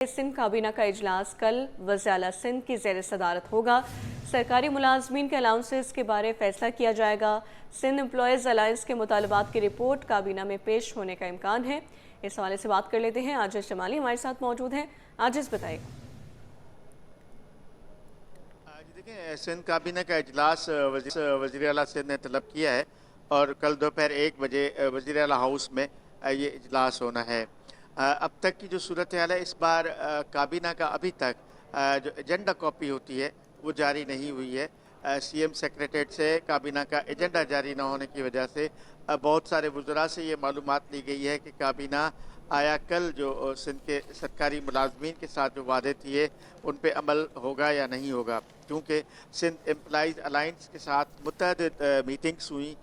सिंध काबीना का इजलास कल वज़ीर-ए-आला सिंध की ज़ेर सदारत होगा। सरकारी मुलाजमीन के अलाउंसेस के बारे फैसला किया जाएगा। सिंध एम्प्लॉयज़ अलायंस के मुतालबात की रिपोर्ट काबीना में पेश होने का इम्कान है। इस हवाले से बात कर लेते हैं। आजिज़ जमाली हमारे साथ मौजूद हैं। आजिज़ बताइए। देखिए, सिंध काबीना का इजलास वज़ीर-ए-आला सिंध ने तलब किया है और कल दोपहर 1 बजे वज़ीर-ए-आला हाउस में ये इजलास होना है। अब तक की जो सूरत हाल है, इस बार काबीना का अभी तक जो एजेंडा कॉपी होती है वो जारी नहीं हुई है। सीएम सेक्रेटेरिएट से काबीना का एजेंडा जारी न होने की वजह से बहुत सारे वज़रा से ये मालूमात ली गई है कि काबीना आया कल जो सिंध के सरकारी मुलाजमीन के साथ जो वादे थे उन पे अमल होगा या नहीं होगा, क्योंकि सिंध एम्प्लॉयज़ अलायंस के साथ मुतअद्दिद मीटिंग्स हुई,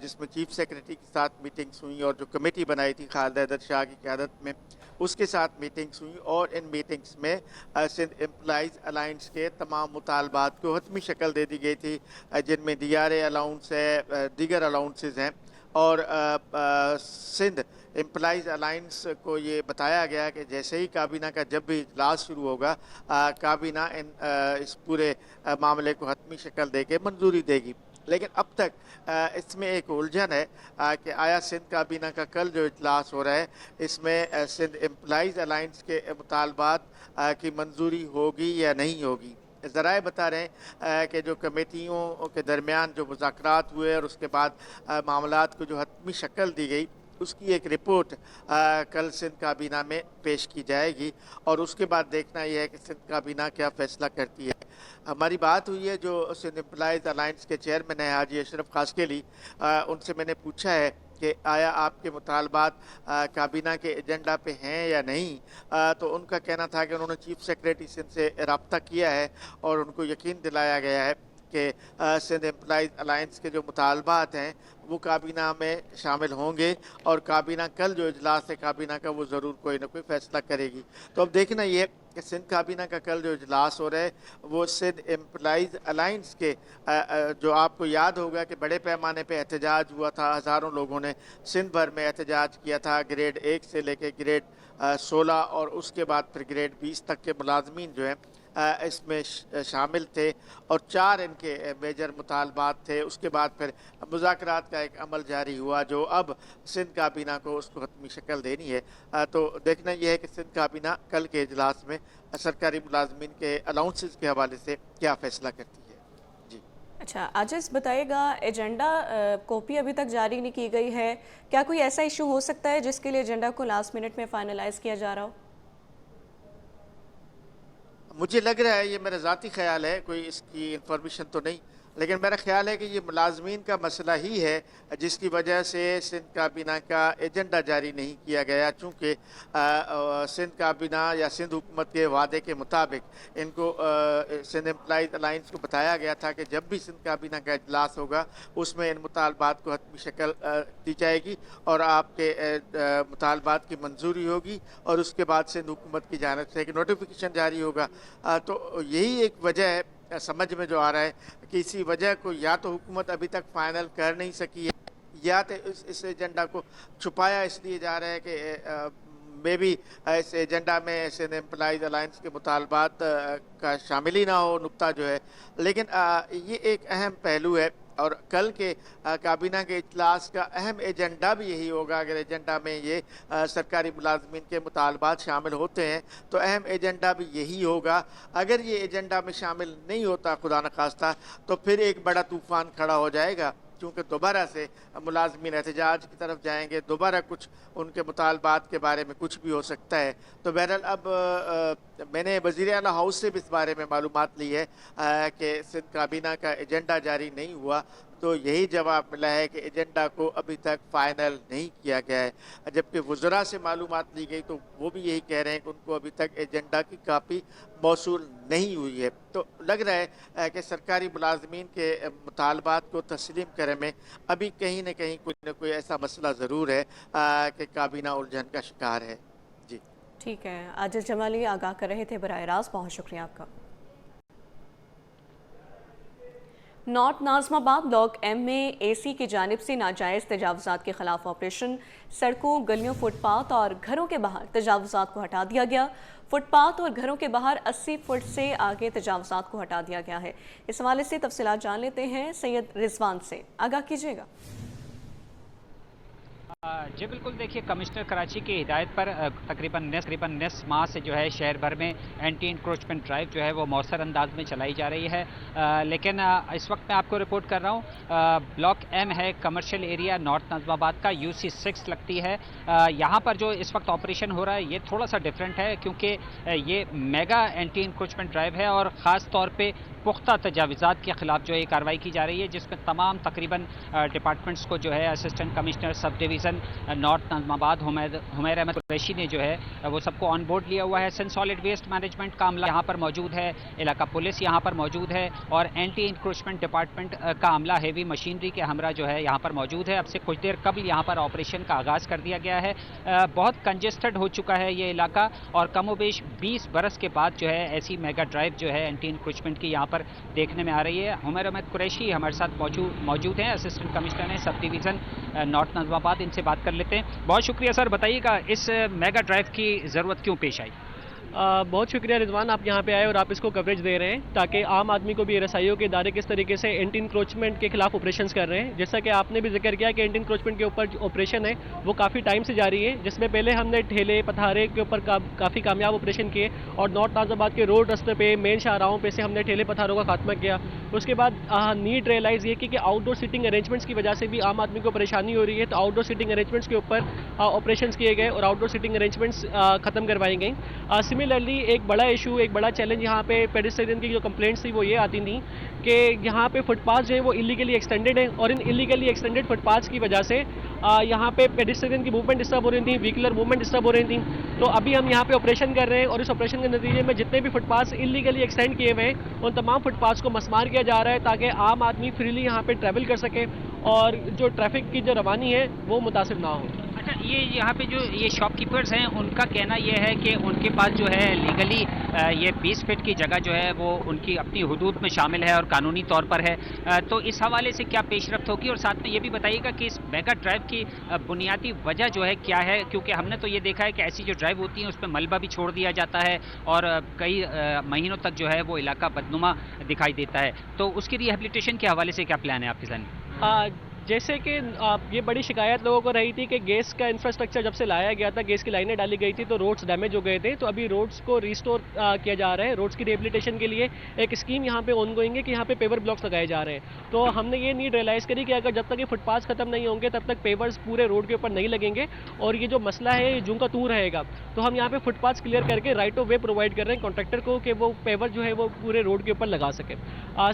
जिसमें चीफ सेक्रेटरी के साथ मीटिंग्स हुई और जो कमेटी बनाई थी खालिद हैदर शाह की क़यादत में उसके साथ मीटिंग्स हुई। और इन मीटिंग्स में सिंध एम्प्लॉयज़ अलायंस के तमाम मुतालबात को हतमी शक्ल दे दी गई थी, जिनमें डीआरए अलाउंस है, दीगर अलाउंसेस हैं। और सिंध एम्प्लॉयज़ अलायंस को ये बताया गया कि जैसे ही काबीना का जब भी इजलास शुरू होगा, काबीना इस पूरे मामले को हतमी शक्ल देके मंजूरी देगी। लेकिन अब तक इसमें एक उलझन है कि आया सिंध काबीना का कल जो इजलास हो रहा है इसमें सिंध एम्प्लॉयज़ अलायंस के मुतालबात की मंजूरी होगी या नहीं होगी। ज़राए बता रहे हैं कि जो कमेटियों के दरमियान जो मुज़ाकरात हुए और उसके बाद मामलात को जो हतमी शक्ल दी गई उसकी एक रिपोर्ट कल सिंध काबीना में पेश की जाएगी और उसके बाद देखना यह है कि सिंध काबीना क्या फ़ैसला करती है। हमारी बात हुई है जो सिंध एम्प्लॉयज़ अलायंस के चेयरमैन है हाजी अशरफ खासकेली, उनसे मैंने पूछा है कि आया आपके मुतालबात काबीना के एजेंडा पे हैं या नहीं। तो उनका कहना था कि उन्होंने चीफ सेक्रेटरी सिंध से रब्ता किया है और उनको यकीन दिलाया गया है कि सिंध एम्प्लॉयज़ अलायंस के जो मुतालबात हैं वो काबीना में शामिल होंगे और काबीना कल जो इजलास है काबीना का वो ज़रूर कोई ना कोई फ़ैसला करेगी। तो अब देखना ये कि सिंध काबीना का कल जो इजलास हो रहा है वो सिंध एम्प्लॉयज़ अलायंस के जो आपको याद होगा कि बड़े पैमाने पे एहतजाज हुआ था, हज़ारों लोगों ने सिंध भर में एहतजाज किया था, ग्रेड 1 से लेके ग्रेड 16 और उसके बाद फिर ग्रेड 20 तक के मुलाजमीन जो हैं इसमें शामिल थे और 4 इनके मेजर मुतालबात थे। उसके बाद फिर मुज़ाकरात का एक अमल जारी हुआ जो अब सिंध काबीना को उसको हतमी शक्ल देनी है। तो देखना यह है कि सिंध काबीना कल के इजलास में सरकारी मुलाजमीन के अलाउंसेस के हवाले से क्या फ़ैसला करती है। जी अच्छा, आजिज़ बताइएगा, एजेंडा कॉपी अभी तक जारी नहीं की गई है, क्या कोई ऐसा इशू हो सकता है जिसके लिए एजेंडा को लास्ट मिनट में फाइनलाइज़ किया जा रहा हो? मुझे लग रहा है, ये मेरा ज़ाती ख्याल है, कोई इसकी इंफॉर्मेशन तो नहीं, लेकिन मेरा ख्याल है कि ये मुलाजमीन का मसला ही है जिसकी वजह से सिंध काबीना का एजेंडा जारी नहीं किया गया। चूँकि सिंध काबीना या सिंध हुकूमत के वादे के मुताबिक इनको सिंध एम्प्लॉयज़ अलायंस को बताया गया था कि जब भी सिंध काबीना का इजलास होगा उसमें इन मुतालबात को हतमी शक्ल दी जाएगी और आपके मुतालबात की मंजूरी होगी और उसके बाद सिंध हुकूमत की जानिब से एक नोटिफिकेशन जारी होगा। तो यही एक वजह है समझ में जो आ रहा है कि इसी वजह को या तो हुकूमत अभी तक फाइनल कर नहीं सकी है या तो इस एजेंडा को छुपाया इसलिए जा रहा है कि मे बी इस एजेंडा में सिंध एम्प्लॉयज़ अलायंस के मुतालबात का शामिल ही ना हो नुक्ता जो है। लेकिन ये एक अहम पहलू है और कल के काबीना के इजलास का अहम एजेंडा भी यही होगा। अगर एजेंडा में ये सरकारी मुलाजमीन के मुतालबात शामिल होते हैं तो अहम एजेंडा भी यही होगा। अगर ये एजेंडा में शामिल नहीं होता खुदा न खास्ता तो फिर एक बड़ा तूफ़ान खड़ा हो जाएगा, क्योंकि दोबारा से मुलाजमीन एहतजाज की तरफ जाएंगे, दोबारा कुछ उनके मुतालबात के बारे में कुछ भी हो सकता है। तो बहरहाल अब मैंने वज़ीर-ए-आला हाउस से भी इस बारे में मालूमात ली है कि सिंध काबीना का एजेंडा जारी नहीं हुआ, तो यही जवाब मिला है कि एजेंडा को अभी तक फ़ाइनल नहीं किया गया है। जबकि वज़रा से मालूमात ली गई तो वो भी यही कह रहे हैं कि उनको अभी तक एजेंडा की कापी मौसूल नहीं हुई है। तो लग रहा है कि सरकारी मुलाजमीन के मुतालबात को तस्लीम करने में अभी कहीं न कहीं कोई न कोई ऐसा मसला ज़रूर है कि काबीना उलझन का शिकार है। जी ठीक है, आजिज़ जमाली आगाह कर रहे थे बराह रास्त, बहुत शुक्रिया आपका। नॉर्थ नाज़िमाबाद ब्लॉक एम में एसी की जानिब से नाजायज़ तजावुज़ात के खिलाफ ऑपरेशन, सड़कों, गलियों, फुटपाथ और घरों के बाहर तजावुज़ात को हटा दिया गया। फुट पाथ और घरों के बाहर 80 फुट से आगे तजावुज़ात को हटा दिया गया है। इस हवाले से तफसीलात जान लेते हैं सैयद रिजवान से। आगाह कीजिएगा। जी बिल्कुल, देखिए कमिश्नर कराची की हिदायत पर तकरीबन निस माह से जो है शहर भर में एंटी इंक्रोचमेंट ड्राइव जो है वो मौसर अंदाज में चलाई जा रही है। लेकिन इस वक्त मैं आपको रिपोर्ट कर रहा हूँ, ब्लॉक एम है कमर्शियल एरिया नॉर्थ नाज़िमाबाद का, UC 6 लगती है। यहाँ पर जो इस वक्त ऑपरेशन हो रहा है ये थोड़ा सा डिफरेंट है, क्योंकि ये मेगा एंटी इंक्रोचमेंट ड्राइव है और ख़ास तौर पर पुख्ता तजावीज़ात के ख़िलाफ़ जो है कार्रवाई की जा रही है, जिसमें तमाम तकरीबन डिपार्टमेंट्स को जो है assistant commissioner sub division north Nazimabad Humair Ahmed Qureshi ने जो है वो सबको ऑन बोर्ड लिया हुआ है। सन सॉलिड वेस्ट मैनेजमेंट का अमला यहाँ पर मौजूद है, इलाका पुलिस यहाँ पर मौजूद है और एंटी इंक्रोचमेंट डिपार्टमेंट का अमला हेवी मशीनरी के हमरा जो है यहाँ पर मौजूद है। अब से कुछ देर कबल यहाँ पर ऑपरेशन का आगाज़ कर दिया गया है। बहुत कंजेस्टेड हो चुका है ये इलाका और कमोबेश 20 बरस के बाद जो है ऐसी मेगा ड्राइव जो है एंटी इंक्रोचमेंट की यहाँ पर देखने में आ रही है। हुमैर अहमद कुरैशी हमारे साथ मौजूद हैं, असिस्टेंट कमिश्नर हैं सब डिवीज़न नॉर्थ नाज़िमाबाद। इनसे बात कर लेते हैं। बहुत शुक्रिया सर, बताइएगा इस मेगा ड्राइव की ज़रूरत क्यों पेश आई? बहुत शुक्रिया रिजवान, आप यहाँ पे आए और आप इसको कवरेज दे रहे हैं ताकि आम आदमी को भी RSIO के इदारे किस तरीके से एंटी इंक्रोचमेंट के खिलाफ ऑपरेशंस कर रहे हैं। जैसा कि आपने भी जिक्र किया कि एंटी इंक्रोचमेंट के ऊपर जो ऑपरेशन है वो काफ़ी टाइम से जारी है, जिसमें पहले हमने ठेले पथारे के ऊपर काफ़ी कामयाब ऑपरेशन किए और नॉर्थ नाज़िमाबाद के रोड रस्ते पे मेन शाहराहों पे से हमने ठेले पथारों का खात्मा किया। उसके बाद नीड रियलाइज़ ये की कि आउटडोर सीटिंग अरेंजमेंट्स की वजह से भी आम आदमी को परेशानी हो रही है, तो आउटडोर सीटिंग अरेंजमेंट्स के ऊपर ऑपरेशन किए गए और आउटडोर सीटिंग अरेंजमेंट्स ख़त्म करवाई गई। सिमिलरली एक बड़ा इशू, एक बड़ा चैलेंज यहाँ पे पेडिस्ट्रियन की जो कंप्लेंट्स थी वो ये आती थी कि यहाँ पे फुटपाथ जो है वो इलीगली एक्सटेंडेड है और इन इलीगली एक्सटेंडेड फुटपाथ्स की वजह से यहाँ पे पेडिस्ट्रियन की मूवमेंट डिस्टर्ब हो रही थी, व्हीकलर मूवमेंट डिस्टर्ब हो रही थी। तो अभी हम यहाँ पे ऑपरेशन कर रहे हैं और इस ऑपरेशन के नतीजे में जितने भी फुटपाथ्स इलीगली एक्सटेंड किए हुए हैं उन तमाम फुटपाथ्स को मसमार किया जा रहा है ताकि आम आदमी फ्रीली यहाँ पे ट्रैवल कर सके और जो ट्रैफिक की जो रवानी है वो मुतासिर ना हो। अच्छा, ये यहाँ पे जो ये शॉपकीपर्स हैं उनका कहना ये है कि उनके पास जो है लीगली ये 20 फीट की जगह जो है वो उनकी अपनी हुदूद में शामिल है और कानूनी तौर पर है। तो इस हवाले से क्या पेशरफ्त होगी और साथ में ये भी बताइएगा कि इस मेगा ड्राइव की बुनियादी वजह जो है क्या है, क्योंकि हमने तो ये देखा है कि ऐसी जो ड्राइव होती हैं उस पर मलबा भी छोड़ दिया जाता है और कई महीनों तक जो है वो इलाका बदनुमा दिखाई देता है। तो उसकी रिहेबिलिटेशन के हवाले से क्या प्लान है आपके साथ? जैसे कि ये बड़ी शिकायत लोगों को रही थी कि गैस का इंफ्रास्ट्रक्चर जब से लाया गया था, गैस की लाइनें डाली गई थी तो रोड्स डैमेज हो गए थे, तो अभी रोड्स को रिस्टोर किया जा रहा है। रोड्स की रिहेबिलिटेशन के लिए एक स्कीम यहाँ पे ऑनगोइंग है कि यहाँ पे पेवर ब्लॉक्स लगाए जा रहे हैं। तो हमने ये नीड रियलाइज़ करी कि अगर जब तक ये फुटपाथ खत्म नहीं होंगे तब तक पेवर्स पूरे रोड के ऊपर नहीं लगेंगे और ये जो मसला है ये जूं का तू रहेगा। तो हम यहाँ पे फुटपाथ क्लियर करके राइट ऑफ वे प्रोवाइड कर रहे हैं कॉन्ट्रैक्टर को कि वो पेवर जो है वो पूरे रोड के ऊपर लगा सके।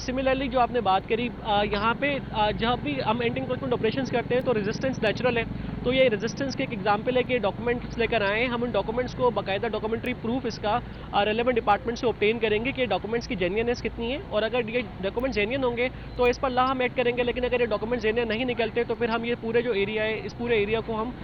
सिमिलरली जो आपने बात करी, यहाँ पे जहाँ भी हम एंटी इंक्रोचमेंट ऑपरेशंस करते हैं तो रेजिस्टेंस नेचुरल है, तो ये रेजिस्टेंस के एक एग्जाम्पल है कि डॉक्यूमेंट्स लेकर आए हैं। हम उन डॉक्यूमेंट्स को बाकायदा डॉक्यूमेंट्री प्रूफ इसका रेलेवेंट डिपार्टमेंट से ऑब्टेन करेंगे कि डॉक्यूमेंट्स की जेन्युइननेस कितनी है और अगर ये डॉक्यूमेंट जेन्युइन होंगे तो इस पर ला हम ऐड करेंगे, लेकिन अगर ये डॉक्यूमेंट जेन्युइन नहीं निकलते तो फिर हम ये पूरे जो एरिया है इस पूरे एरिया को हम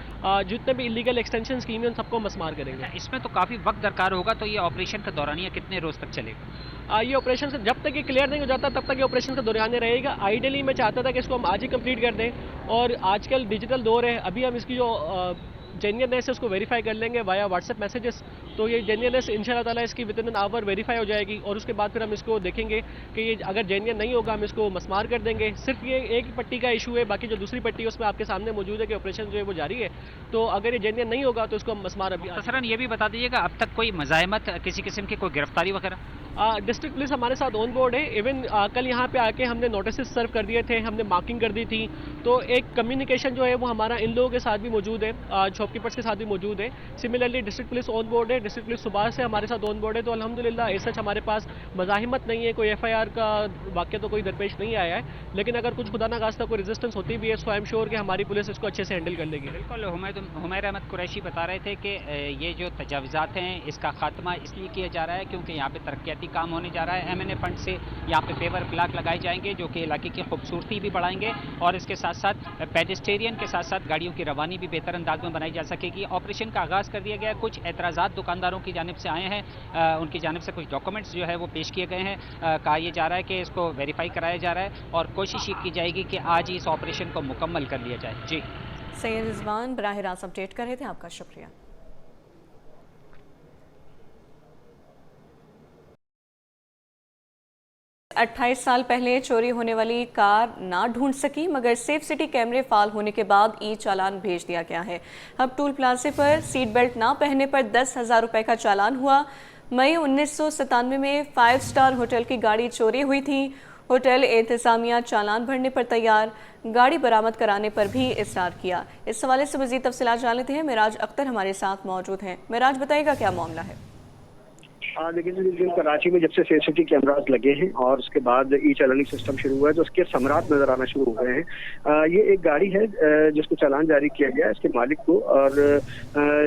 जितने भी इलीगल एक्सटेंशन स्कीम है उन सबको मसमार करेंगे। इसमें तो काफ़ी वक्त दरकार होगा, तो ये ऑपरेशन का दौरानिया कितने रोज़ तक चलेगा? ये ऑपरेशन जब तक ये क्लियर नहीं हो जाता तब तक ये ऑपरेशन का दौरानिया रहेगा। आइडियली मैं चाहता था कि इसको हम आज ही कंप्लीट कर दें और आजकल डिजिटल दौर है, अभी हम इसकी जो जेन्युइननेस है उसको वेरीफाई कर लेंगे वाया व्हाट्सएप मैसेजेस, तो ये जेन्युइननेस इंशाल्लाह ताला इसकी with in an hour verify हो जाएगी और उसके बाद फिर हम इसको देखेंगे कि ये अगर जेन्युइन नहीं होगा हम इसको मसमार कर देंगे। सिर्फ ये एक पट्टी का इशू है, बाकी जो दूसरी पट्टी है उसमें आपके सामने मौजूद है कि ऑपरेशन जो है वो जारी है, तो अगर ये जेन्युइन नहीं होगा तो इसको हम मसमार अभी। सर ये भी बता दीजिएगा अब तक कोई मज़ाहमत किसी किस्म की कोई गिरफ्तारी वगैरह? डिस्ट्रिक्ट पुलिस हमारे साथ ऑन बोर्ड है। इवन कल यहाँ पे आके हमने नोटिस सर्व कर दिए थे, हमने मार्किंग कर दी थी, तो एक कम्युनिकेशन जो है वो हमारा इन लोगों के साथ भी मौजूद है, शॉपकीपर्स के साथ भी मौजूद है। Similarly district police on board है, डिस्ट्रिक्ट पुलिस सुबह से हमारे साथ ऑन बोर्ड है, तो अल्हम्दुलिल्लाह ऐसा हमारे पास मज़ाहिमत नहीं है, कोई FIR का वाक़या तो कोई दरपेश नहीं आया है, लेकिन अगर कुछ खुदा ना खास्ता कोई रेजिस्टेंस होती भी है तो आई एम श्योर कि हमारी पुलिस इसको अच्छे से हैंडल कर लेगी। बिल्कुल, हुमैर अहमद कुरैशी बता रहे थे कि ये जो तजावुज़ात हैं इसका खात्मा इसलिए किया जा रहा है क्योंकि यहाँ पे तरक्याती काम होने जा रहा है। MNA फंड से यहाँ पे पेवर ब्लॉक लगाए जाएंगे जो कि इलाके की खूबसूरती भी बढ़ाएंगे और इसके साथ साथ पेडेस्टेरियन के साथ साथ गाड़ियों की रवानी भी बेहतर अंदाज में बनाई जा सकेगी। ऑपरेशन का आगाज़ कर दिया गया है। कुछ एतराज़ात दुकानदारों की जानिब से आए हैं, उनकी जानिब से कुछ डॉक्यूमेंट्स जो है वो पेश किए गए हैं। कहा यह जा रहा है कि इसको वेरीफाई कराया जा रहा है और कोशिश ये की जाएगी कि आज ही इस ऑपरेशन को मुकम्मल कर लिया जाए। जी सैयद रिजवान बराह रास्त अपडेट कर रहे थे, आपका शुक्रिया। 28 साल पहले चोरी होने वाली कार ना ढूंढ सकी, मगर सेफ सिटी कैमरे फाल होने के बाद ई चालान भेज दिया गया है। अब टूल प्लाजे पर सीट बेल्ट ना पहनने पर 10,000 रुपए का चालान हुआ। मई 1997 में 5 स्टार होटल की गाड़ी चोरी हुई थी। होटल इंतजामिया चालान भरने पर तैयार, गाड़ी बरामद कराने पर भी इसरार किया। इस हवाले से मज़ीद तफसीलात जान लेते हैं। मिराज अख्तर हमारे साथ मौजूद हैं। मिराज, बताइएगा क्या मामला है? लेकिन जिन कराची में जब से सीसीटीवी कैमरास लगे हैं और उसके बाद ई चालानी सिस्टम शुरू हुआ है तो उसके समरात नजर आना शुरू हो गए हैं। ये एक गाड़ी है जिसको चालान जारी किया गया है इसके मालिक को, और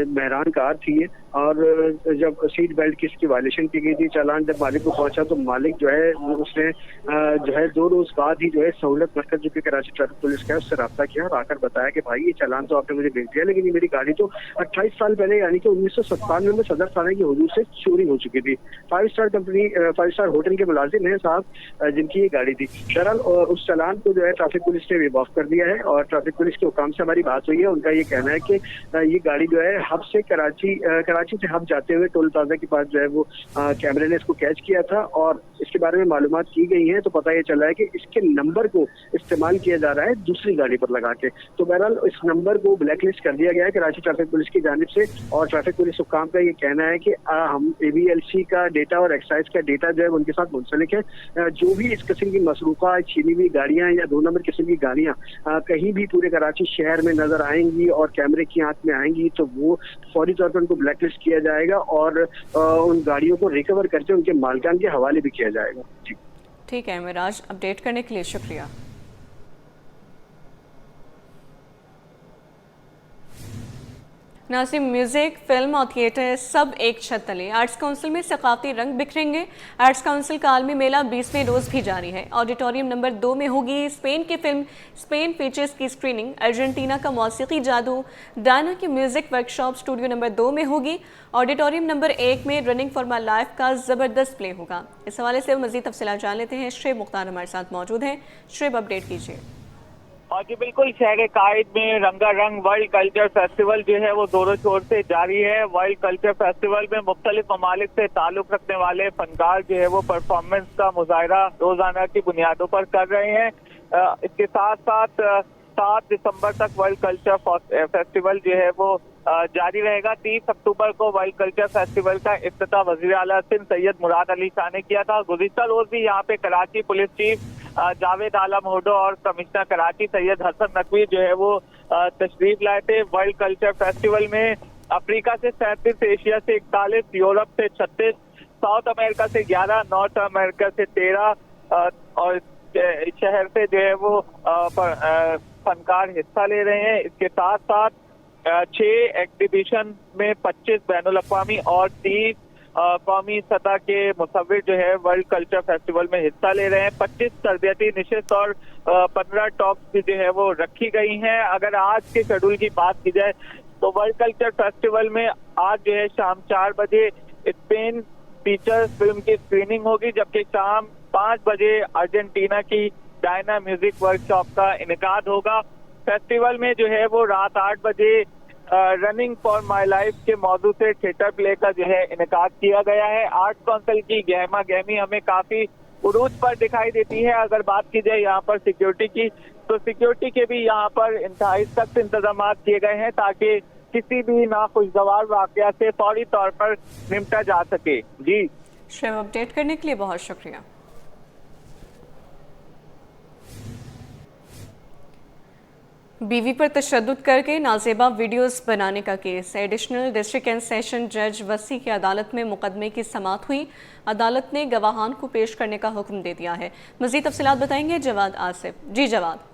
मेहरान कार थी ये, और जब सीट बेल्ट की इसकी वायलेशन की गई थी, चालान जब मालिक को पहुंचा तो मालिक जो है उसने जो है 2 रोज बाद ही जो है सहूलत मरकज जो कि कराची ट्रैफिक पुलिस का है उससे रब्ता किया और आकर बताया कि भाई ये चालान तो आपने मुझे भेज दिया, लेकिन ये मेरी गाड़ी तो 28 साल पहले यानी कि 1997 में सदर थाने की हुजूर से चोरी हो चुकी थी। 5 स्टार होटल के मुलाजिम हैं साहब जिनकी ये गाड़ी थी। दरअसल उस चालान को जो है ट्रैफिक पुलिस ने वेव ऑफ कर दिया है और ट्रैफिक पुलिस के हुकाम से हमारी बात हुई है। उनका ये कहना है कि ये गाड़ी जो है हब से कराची से हब जाते हुए टोल प्लाजा के पास जो है वो कैमरे ने इसको कैच किया था और इसके बारे में मालूमात की गई हैं तो पता ये चला है कि इसके नंबर को इस्तेमाल किया जा रहा है दूसरी गाड़ी पर लगा के। तो बहरहाल इस नंबर को ब्लैक लिस्ट कर दिया गया है कराची ट्रैफिक पुलिस की जानिब से, और ट्रैफिक पुलिस हुकाम का ये कहना है कि हम AVLC का डेटा और एक्साइज का डेटा जो है उनके साथ मुंसलिक है। जो भी इस किस्म की मसरूफा छीनी हुई गाड़ियां या 2 नंबर किस्म की गाड़ियां कहीं भी पूरे कराची शहर में नजर आएंगी और कैमरे की आंख में आएंगी तो वो फौरी तौर पर उनको ब्लैक लिस्ट किया जाएगा और उन गाड़ियों को रिकवर करके उनके मालिकान के हवाले भी किया जाएगा। जी ठीक है मिराज, अपडेट करने के लिए शुक्रिया। नाज़रीन, म्यूज़िक, फिल्म और थिएटर सब एक छत तले। आर्ट्स काउंसिल में सकाफती रंग बिखरेंगे। आर्ट्स काउंसिल का आलमी मेला 20वें रोज़ भी जारी है। ऑडिटोरियम नंबर 2 में होगी स्पेन की फिल्म स्पेन फीचर्स की स्क्रीनिंग, अर्जेंटीना का मौसीकी जादू, डायना की म्यूज़िक वर्कशॉप स्टूडियो नंबर 2 में होगी। ऑडिटोरियम नंबर 1 में रनिंग फॉर माई लाइफ का ज़बरदस्त प्ले होगा। इस हवाले से मज़ीद तफसीलात जान लेते हैं। शुएब मुख्तार हमारे साथ मौजूद हैं। शुएब, अपडेट कीजिए। और जी बिल्कुल, शहर कायद में रंगारंग वर्ल्ड कल्चर फेस्टिवल जो है वो जोरों शोर से जारी है। वर्ल्ड कल्चर फेस्टिवल में मुख्तलिफ ममालिक से ताल्लुक रखने वाले फनकार जो है वो परफॉर्मेंस का मुजाहरा रोजाना की बुनियादों पर कर रहे हैं। इसके साथ साथ 7 दिसंबर तक वर्ल्ड कल्चर फेस्टिवल जो है वो जारी रहेगा। 30 अक्टूबर को वर्ल्ड कल्चर फेस्टिवल का इफ्तिताह वज़ीर आला सिंध सैयद मुराद अली शाह ने किया था। गुज़िश्ता रोज भी यहाँ पे कराची पुलिस चीफ जावेद आलम हुड्डो और कमिश्नर कराची सैयद हसन नकवी जो है वो तशरीफ लाए थे। वर्ल्ड कल्चर फेस्टिवल में अफ्रीका से 37, एशिया से 41, यूरोप से 36, साउथ अमेरिका से 11, नॉर्थ अमेरिका से 13 और शहर से जो है वो फनकार हिस्सा ले रहे हैं। इसके साथ साथ 6 एग्जीबिशन में 25 बैनुल अक़वामी और 30 कौमी सतह के मुसव्विर जो है वर्ल्ड कल्चर फेस्टिवल में हिस्सा ले रहे हैं। 25 तरबियती निशिस्त और 15 टॉक्स भी जो है वो रखी गई हैं। अगर आज के शेड्यूल की बात की जाए तो वर्ल्ड कल्चर फेस्टिवल में आज जो है शाम 4 बजे स्पेन फीचर्स फिल्म की स्क्रीनिंग होगी, जबकि शाम 5 बजे अर्जेंटीना की डायना म्यूजिक वर्कशॉप का इनेकाद होगा। फेस्टिवल में जो है वो रात 8 बजे रनिंग फॉर माई लाइफ के मौजू से थिएटर प्ले का जो है इनेकाद किया गया है। आर्ट काउंसिल की गहमा गहमी हमें काफी उरूज पर दिखाई देती है। अगर बात की जाए यहाँ पर सिक्योरिटी की, तो सिक्योरिटी के भी यहाँ पर इंतहाई सख्त इंतजाम किए गए हैं ताकि किसी भी नाखुशगवार वाकया से फौरी तौर पर निपटा जा सके। जी शुएब, अपडेट करने के लिए बहुत शुक्रिया। बीवी पर तशद्दुद करके नाजेबा वीडियोस बनाने का case. Additional district and session जज वसी की अदालत में मुकदमे की समाअत हुई। अदालत ने गवाहान को पेश करने का हुक्म दे दिया है। मज़ीद तफसीलात बताएंगे जवाद आसिफ। जी जवाद।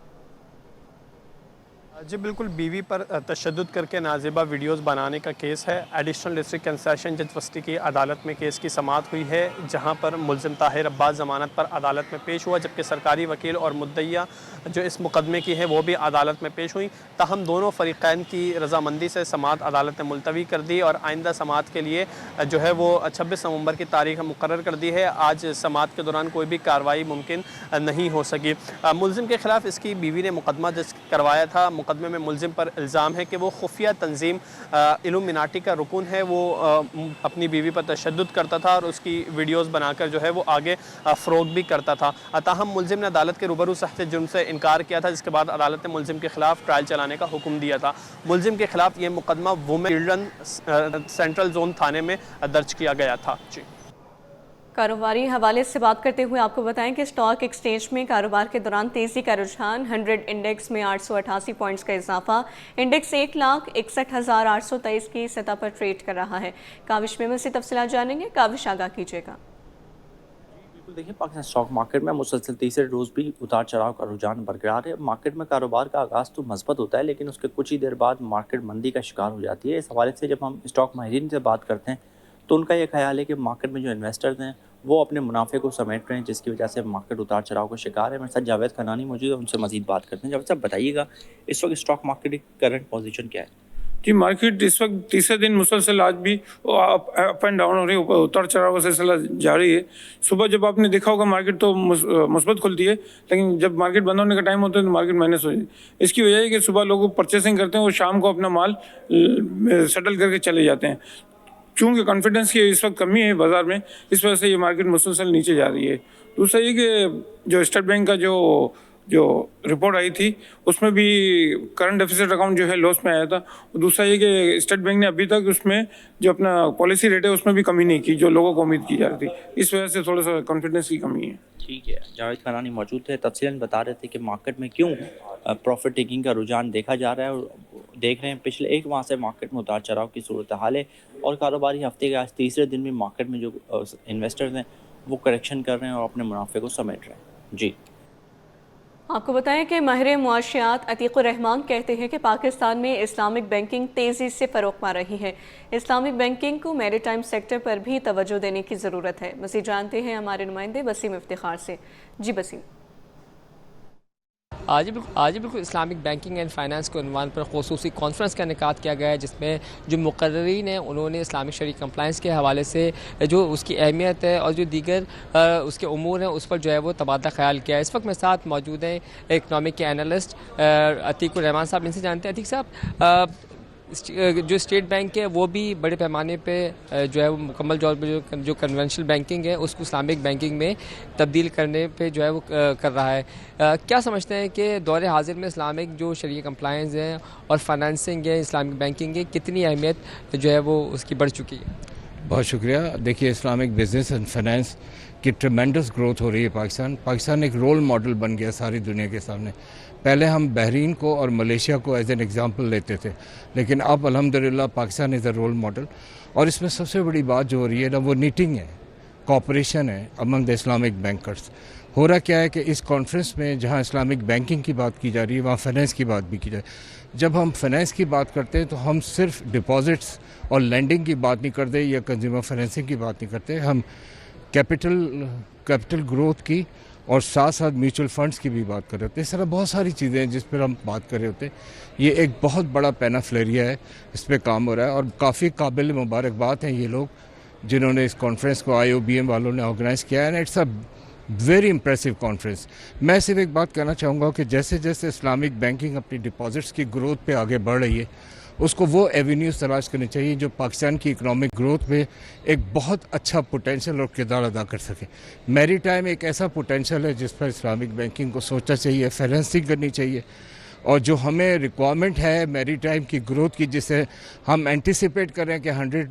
जी बिल्कुल, बीवी पर तशद्दुद करके नाजेबा वीडियोस बनाने का केस है। एडिशनल डिस्ट्रिक्ट एंड सेशन जज वस्ती की अदालत में केस की समाअत हुई है, जहां पर मुल्ज़िम ताहिर अब्बास ज़मानत पर अदालत में पेश हुआ, जबकि सरकारी वकील और मुद्दइया जो इस मुकदमे की है वो भी अदालत में पेश हुई। ताहम दोनों फ़रीक़ैन की रज़ामंदी से समाअत अदालत ने मुलतवी कर दी और आइंदा समाअत के लिए जो है वो 26 नवंबर की तारीख मुकर्रर कर दी है। आज समाअत के दौरान कोई भी कार्रवाई मुमकिन नहीं हो सकी। मुल्ज़िम के ख़िलाफ़ इसकी बीवी ने मुकदमा दर्ज करवाया था। मुकदमे में मुलजिम पर इल्ज़ाम है कि वो खुफिया तंजीम इल्यूमिनाटी का रुकन है। वो अपनी बीवी पर तशद्दुद करता था और उसकी वीडियोज़ बनाकर जो है वो आगे फ़रोग भी करता था। ताहम मुलजिम ने अदालत के रूबरू सख्त जुर्म से इनकार किया था, जिसके बाद अदालत ने मुलजिम के खिलाफ ट्रायल चलाने का हुक्म दिया था। मुलजिम के खिलाफ ये मुकदमा वुमेन चिल्ड्रन सेंट्रल जोन थाने में दर्ज किया गया था। जी, कारोबारी हवाले से बात करते हुए आपको बताएं कि स्टॉक एक्सचेंज में कारोबार के दौरान तेज़ी का रुझान, 100 इंडेक्स में 888 पॉइंट्स का इजाफा, इंडेक्स 1,61,823 की सतह पर ट्रेड कर रहा है। काविश में मज़ीद तफसीलात जानेंगे, काविश आगाह कीजिएगा। देखिए, पाकिस्तान स्टॉक मार्केट में मुसलसल तीसरे रोज़ भी उतार चढ़ाव का रुझान बरकरार है। मार्केट में कारोबार का आगाज़ तो मस्बत होता है, लेकिन उसके कुछ ही देर बाद मार्केट मंदी का शिकार हो जाती है। इस हवाले से जब हम स्टॉक माहिरीन से बात करते हैं तो उनका ये ख्याल है कि मार्केट में जो इन्वेस्टर्स हैं वो अपने मुनाफे को समेट रहे हैं, जिसकी वजह से मार्केट उतार चढ़ाव का शिकार है। मेरे साथ जावेद खनानी मौजूद है, उनसे मज़ीद बात करते हैं। जावेद साहब, बताइएगा इस वक्त स्टॉक मार्केट की करंट पोजीशन क्या है? जी, मार्केट इस वक्त तीसरे दिन मुसलसल आज भी अप एंड डाउन हो रही है, उतार चढ़ाव का सिलसिला जारी है। सुबह जब आपने देखा होगा मार्केट तो मुस्बत खुलती है, लेकिन जब मार्केट बंद होने का टाइम होता है तो मार्केट माइनस हो जाती है। इसकी वजह है कि सुबह लोग परचेसिंग करते हैं और शाम को अपना माल सेटल करके चले जाते हैं। चूँकि कॉन्फिडेंस की इस वक्त कमी है बाज़ार में, इस वजह से ये मार्केट मुसलसल नीचे जा रही है। दूसरा ये कि जो स्टेट बैंक का जो रिपोर्ट आई थी उसमें भी करंट डेफिसिट अकाउंट जो है लॉस में आया था। दूसरा ये कि स्टेट बैंक ने अभी तक उसमें जो अपना पॉलिसी रेट है उसमें भी कमी नहीं की जो लोगों को उम्मीद की जा रही थी। इस वजह से थोड़ा सा कॉन्फिडेंस की कमी है। ठीक है, जावेद खनानी मौजूद थे, तफसीलन बता रहे थे कि मार्केट में क्यों प्रॉफिट टेकिंग का रुझान देखा जा रहा है। और देख रहे हैं पिछले एक माह से मार्केट में उतार चढ़ाव की सूरत हाल है और कारोबारी हफ्ते के आज तीसरे दिन भी मार्केट में जो इन्वेस्टर्स हैं वो करेक्शन कर रहे हैं और अपने मुनाफे को समेट रहे हैं। जी, आपको बताएं कि माहिर मुआशियात अतीकुर रहमान कहते हैं कि पाकिस्तान में इस्लामिक बैंकिंग तेज़ी से फ़रोग़ पा रही है। इस्लामिक बैंकिंग को मैरीटाइम सेक्टर पर भी तवज्जो देने की ज़रूरत है। मज़ीद जानते हैं हमारे नुमाइंदे वसीम इफ्तिखार से। जी वसीम। आज बिल्कुल इस्लामिक बैंकिंग एंड फाइनेंस के उन्वान पर ख़ुसूसी कॉन्फ्रेंस का इनेकाद किया गया है, जिसमें जो मुक़र्रीन हैं उन्होंने इस्लामिक शरी कंप्लाइंस के हवाले से जो उसकी अहमियत है और जो दीगर उसके उमूर हैं उस पर जो है वो तबादला ख्याल किया है। इस वक्त मेरे साथ मौजूद हैं इकनॉमिक के एनालिस्ट अतीकुर रहमान साहब। इनसे जानते हैं, अतीक साहब, जो स्टेट बैंक है वो भी बड़े पैमाने पे जो है वो मुकम्मल तौर पर जो कन्वेंशनल बैंकिंग है उसको इस्लामिक बैंकिंग में तब्दील करने पे जो है वो कर रहा है। क्या समझते हैं कि दौर हाजिर में इस्लामिक जो शरीय कंप्लायंस है और फाइनेंसिंग है, इस्लामिक बैंकिंग है, कितनी अहमियत जो है वो उसकी बढ़ चुकी है? बहुत शुक्रिया। देखिए, इस्लामिक बिजनेस एंड फाइनेंस की ट्रेमेंडस ग्रोथ हो रही है। पाकिस्तान एक रोल मॉडल बन गया सारी दुनिया के सामने। पहले हम बहरीन को और मलेशिया को एज एन एग्जांपल लेते थे, लेकिन अब अल्हम्दुलिल्लाह Pakistan is a role model. और इसमें सबसे बड़ी बात जो हो रही है ना वो नीटिंग है, कॉपरेशन है अमंग द इस्लामिक बैंकर्स। हो रहा क्या है कि इस कॉन्फ्रेंस में जहाँ इस्लामिक बैंकिंग की बात की जा रही है वहाँ फाइनेंस की बात भी की जाए। जब हम फाइनेंस की बात करते हैं तो हम सिर्फ डिपॉजिट्स और लैंडिंग की बात नहीं करते या कंज्यूमर फाइनेंसिंग की बात नहीं करते, हम कैपिटल ग्रोथ की और साथ साथ म्यूचुअल फंड्स की भी बात कर रहे होते हैं। इस तरह बहुत सारी चीज़ें हैं जिस पर हम बात कर रहे होते हैं। ये एक बहुत बड़ा पैनाफ्लेरिया है, इस पर काम हो रहा है और काफ़ी काबिल मुबारकबाद हैं ये लोग जिन्होंने इस कॉन्फ्रेंस को IOBM वालों ने ऑर्गेनाइज़ किया है। It's a very impressive conference. मैं सिर्फ एक बात कहना चाहूँगा कि जैसे जैसे इस्लामिक बैंकिंग अपनी डिपॉजिट्स की ग्रोथ पे आगे बढ़ रही है उसको वो एवेन्यूज़ तलाश करनी चाहिए जो पाकिस्तान की इकनॉमिक ग्रोथ में एक बहुत अच्छा पोटेंशियल और किरदार अदा कर सके। मैरीटाइम एक ऐसा पोटेंशियल है जिस पर इस्लामिक बैंकिंग को सोचना चाहिए, फाइनेंसिंग करनी चाहिए। और जो हमें रिक्वायरमेंट है मैरीटाइम की ग्रोथ की, जिसे हम एंटिसिपेट कर रहे हैं कि 100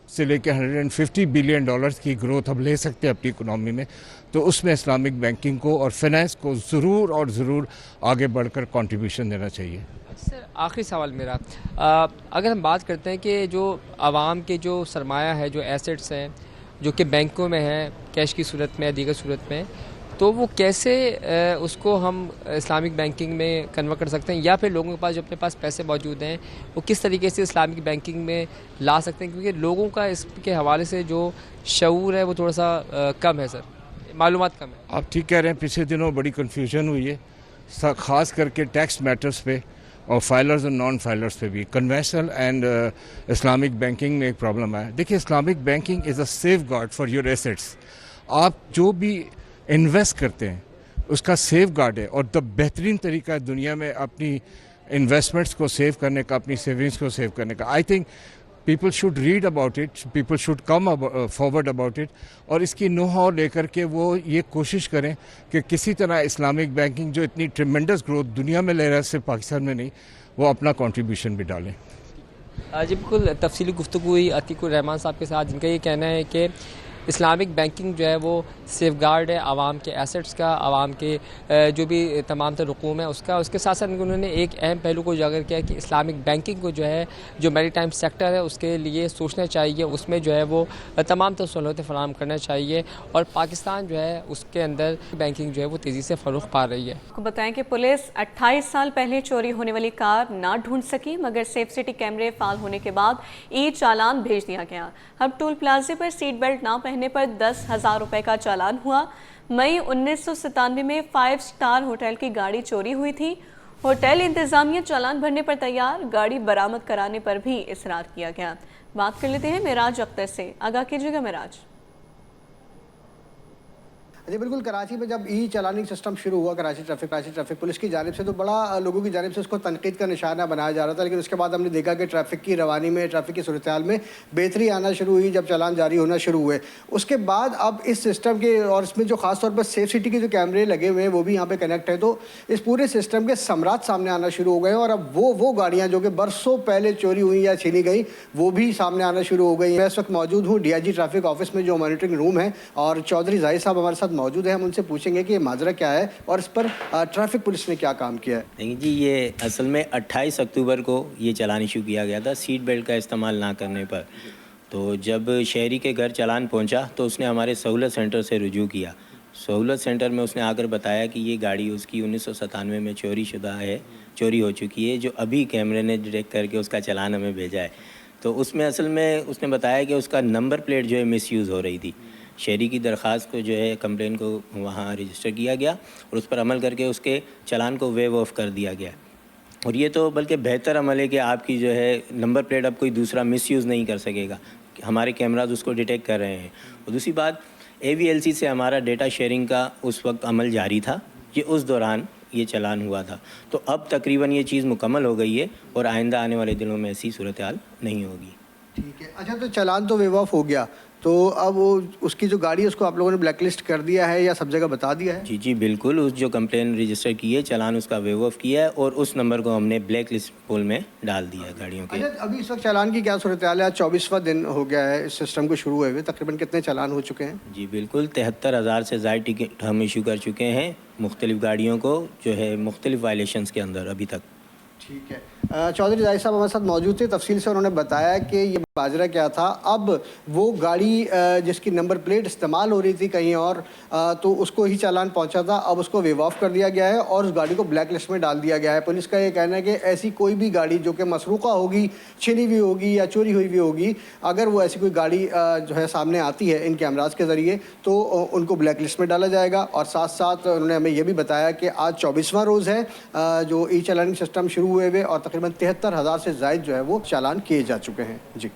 से लेकर 150 बिलियन डॉलर्स की ग्रोथ हम ले सकते हैं अपनी इकोनॉमी में, तो उसमें इस्लामिक बैंकिंग को और फाइनेंस को ज़रूर आगे बढ़कर कंट्रीब्यूशन देना चाहिए। सर, आखिरी सवाल मेरा, अगर हम बात करते हैं कि जो आवाम के जो सरमाया है, जो एसेट्स हैं जो कि बैंकों में हैं कैश की सूरत में या दीगर सूरत में, तो वो कैसे उसको हम इस्लामिक बैंकिंग में कन्वर्ट कर सकते हैं, या फिर लोगों के पास जो अपने पास पैसे मौजूद हैं वो किस तरीके से इस्लामिक बैंकिंग में ला सकते हैं? क्योंकि लोगों का इसके हवाले से जो शऊर है वो थोड़ा सा कम है सर, मालूमात कम है। आप ठीक कह रहे हैं, पिछले दिनों बड़ी कन्फ्यूजन हुई है ख़ास करके टैक्स मैटर्स पे और फाइलर्स और नॉन फाइलर्स पे भी। कन्वेंशनल एंड इस्लामिक बैंकिंग में एक प्रॉब्लम है। देखिए, Islamic banking is a safe guard for your assets. आप जो भी इन्वेस्ट करते हैं उसका सेफ गार्ड है और द बेहतरीन तरीका है दुनिया में अपनी इन्वेस्टमेंट्स को सेव करने का, अपनी सेविंग्स को सेव करने का। I think people should read about it, people should come forward about it, और इसकी नो हाउ लेकर के वो ये कोशिश करें कि किसी तरह इस्लामिक बैंकिंग जो इतनी ट्रिमेंडस ग्रोथ दुनिया में ले रहा है, सिर्फ पाकिस्तान में नहीं, वो अपना कंट्रीब्यूशन भी डालें। जी बिल्कुल, तफसीली गुफ्तगू हुई अतीकुर रहमान साहब के साथ, जिनका ये कहना है कि इस्लामिक बैंकिंग जो है वो सेफ गार्ड है आवाम के एसेट्स का, आवाम के जो भी तमाम तर रकूम है उसका। उसके साथ साथ उन्होंने एक अहम पहलू को उजागर किया कि इस्लामिक बैंकिंग को जो है, जो मैरीटाइम सेक्टर है उसके लिए सोचना चाहिए, उसमें जो है वो तमाम तर सहूलतें फराहम करना चाहिए, और पाकिस्तान जो है उसके अंदर बैंकिंग जो है वो तेज़ी से फ़रोग़ पा रही है। आपको बताएं कि पुलिस 28 साल पहले चोरी होने वाली कार ना ढूंढ सकी, मगर सेफ सिटी कैमरे फाल होने के बाद ई चालान भेज दिया गया। अब टोल प्लाजे पर सीट बेल्ट ना पहनने पर 10,000 रुपए का चालान हुआ। मई 1997 में 5 स्टार होटल की गाड़ी चोरी हुई थी। होटल इंतजामिया चालान भरने पर तैयार, गाड़ी बरामद कराने पर भी इसरार किया गया। बात कर लेते हैं मेराज अख्तर से। आगाह कीजिएगा मेराज। जी बिल्कुल, कराची में जब ई चालानिंग सिस्टम शुरू हुआ, कराची ट्रैफिक पुलिस की जानिब से, तो बड़ा लोगों की जानिब से उसको तनकीद का निशाना बनाया जा रहा था। लेकिन उसके बाद हमने देखा कि ट्रैफिक की रवानी में, ट्रैफिक की सूरत हाल में बेहतरी आना शुरू हुई जब चालान जारी होना शुरू हुए। उसके बाद अब इस सिस्टम के, और इसमें जो खास तौर पर सेफ सिटी के जो कैमरे लगे हुए हैं वो भी यहाँ पे कनेक्ट है, तो इस पूरे सिस्टम के समरात सामने आना शुरू हो गए। और अब वो गाड़ियाँ जो कि बरसों पहले चोरी हुई या छीनी गई, वो भी सामने आना शुरू हो गई। मैं इस वक्त मौजूद हूँ DIG ट्रैफिक ऑफिस में, जो मॉनिटरिंग रूम है, और चौधरी जाहिद साहब हमारे साथ मौजूद है। हम उनसे पूछेंगे कि ये माजरा क्या है और इस पर ट्रैफिक पुलिस ने क्या काम किया है। नहीं जी, ये असल में 28 अक्टूबर को ये चालान इशू किया गया था सीट बेल्ट का इस्तेमाल ना करने पर। तो जब शहरी के घर चालान पहुंचा तो उसने हमारे सहूलत सेंटर से रुजू किया। सहूलत सेंटर में उसने आकर बताया कि ये गाड़ी उसकी 1997 में चोरी हो चुकी है, जो अभी कैमरे ने डिटेक्ट करके उसका चालान हमें भेजा है। तो उसमें असल में उसने बताया कि उसका नंबर प्लेट जो है मिसयूज़ हो रही थी। शहरी की दरख्वास्त को जो है, कंप्लेन को वहाँ रजिस्टर किया गया और उस पर अमल करके उसके चालान को वेव ऑफ कर दिया गया। और ये तो बल्कि बेहतर अमल है कि आपकी जो है नंबर प्लेट अब कोई दूसरा मिसयूज़ नहीं कर सकेगा, हमारे कैमराज उसको डिटेक्ट कर रहे हैं। और दूसरी बात, AVLC से हमारा डेटा शेयरिंग का उस वक्त अमल जारी था, ये उस दौरान ये चालान हुआ था। तो अब तकरीबन ये चीज़ मुकम्मल हो गई है और आइंदा आने वाले दिनों में ऐसी सूरत हाल नहीं होगी। ठीक है, अच्छा, तो चालान तो वेव ऑफ हो गया, तो अब वो उसकी जो गाड़ी है उसको आप लोगों ने ब्लैक लिस्ट कर दिया है या सब जगह बता दिया है? जी बिल्कुल, उस जो कंप्लेन रजिस्टर की है, चालान उसका वेव ऑफ किया है और उस नंबर को हमने ब्लैक लिस्ट पोल में डाल दिया है गाड़ियों के। अच्छा, अभी इस वक्त चालान की क्या सूरत हाल है? आज 24वां दिन हो गया है इस सिस्टम को शुरू हुए हुए, तकरीबन कितने चालान हो चुके हैं? जी बिल्कुल, 73,000 से ज़ायद टिकट हम इशू कर चुके हैं मुख्तलिफ गाड़ियों को, जो है मुख्तलिफ वायलेशंस के अंदर अभी तक। ठीक है, चौधरी जाहिद साहब हमारे साथ मौजूद थे। तफसील से उन्होंने बताया कि ये माजरा क्या था। अब वो गाड़ी जिसकी नंबर प्लेट इस्तेमाल हो रही थी कहीं और, तो उसको ही चालान पहुंचा था, अब उसको वेव ऑफ कर दिया गया है और उस गाड़ी को ब्लैक लिस्ट में डाल दिया गया है। पुलिस का ये कहना है कि ऐसी कोई भी गाड़ी जो कि मसरूक़ा होगी, छिनी हुई होगी या चोरी हुई भी होगी, अगर वो ऐसी कोई गाड़ी जो है सामने आती है इन कैमराज के ज़रिए, तो उनको ब्लैक लिस्ट में डाला जाएगा। और साथ साथ उन्होंने हमें यह भी बताया कि आज 24वां रोज़ है जो ई चालानिंग सिस्टम शुरू हुए हुए, और तकरीबन 73,000 से ज़ायद जो है वो चालान किए जा चुके हैं। जी।